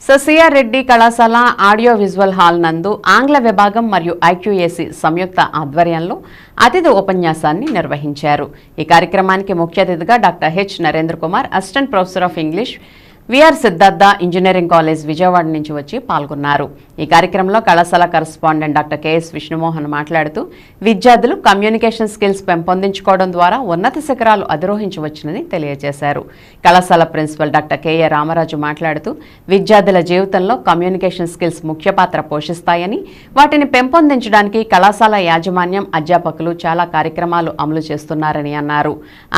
CR Reddy కళాశాల audio visual hall నందు ఆంగ్ల విభాగం మరియు ఐక్యూఏసీ సంయుక్త ఆధ్వర్యంలో అతిథి ఉపన్యాసాన్ని నిర్వహించారు. ఈ కార్యక్రమానికి ముఖ్య అతిథిగా doctor H Narendra Kumar, assistant professor of English, VR Siddhartha engineering college Vijayawada నుంచి వచ్చి పాల్గొన్నారు. ఈ కార్యక్రమంలో కళాశాల కరస్పాండెంట్ డాక్టర్ కెఎస్ విష్ణుమోహన్ మాట్లాడుతూ విద్యార్థులు కమ్యూనికేషన్ స్కిల్స్ పెంపొందించుకోవడం ద్వారా ఉన్నత శిఖరాలు అధిరోహించవచ్చునని తెలియజేశారు. కళాశాల ప్రిన్సిపల్ డాక్టర్ కెఏ రామరాజు మాట్లాడుతూ విద్యార్థుల జీవితంలో కమ్యూనికేషన్ స్కిల్స్ ముఖ్య పాత్ర పోషిస్తాయని, వాటిని పెంపొందించడానికి కళాశాల యాజమాన్యం, అధ్యాపకులు చాలా కార్యక్రమాలు అమలు చేస్తున్నారని అన్నారు.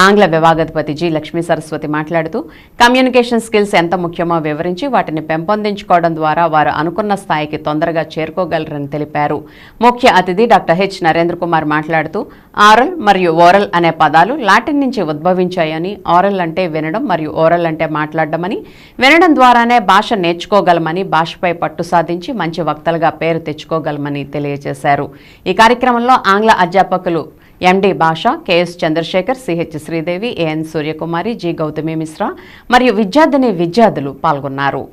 ఆంగ్ల విభాగాధిపతి జి లక్ష్మీ సరస్వతి మాట్లాడుతూ కమ్యూనికేషన్ స్కిల్స్ ఎంత ముఖ్యమో వివరించి వాటిని పెంపొందించుకోవడం ద్వారా వారు అనుకున్న స్థాయికి తొందరగా చేరుకోగలరని తెలిపారు. ముఖ్య అతిథి డాక్టర్ హెచ్ నరేంద్ర కుమార్ మాట్లాడుతూ ఆరల్ మరియు ఓరల్ అనే పదాలు లాటిన్ నుంచి ఉద్భవించాయని, ఆరల్ అంటే వినడం మరియు ఓరల్ అంటే మాట్లాడమని, వినడం ద్వారానే భాష నేర్చుకోగలమని, భాషపై పట్టు సాధించి మంచి వక్తలుగా పేరు తెచ్చుకోగలమని తెలియజేశారు. ఈ కార్యక్రమంలో ఆంగ్ల అధ్యాపకులు MD Bhasha, KS Chandrasekhar, CH Sridevi, AN Suryakumari, G Gautami Mishra మరియు విద్యార్థులు పాల్గొన్నారు.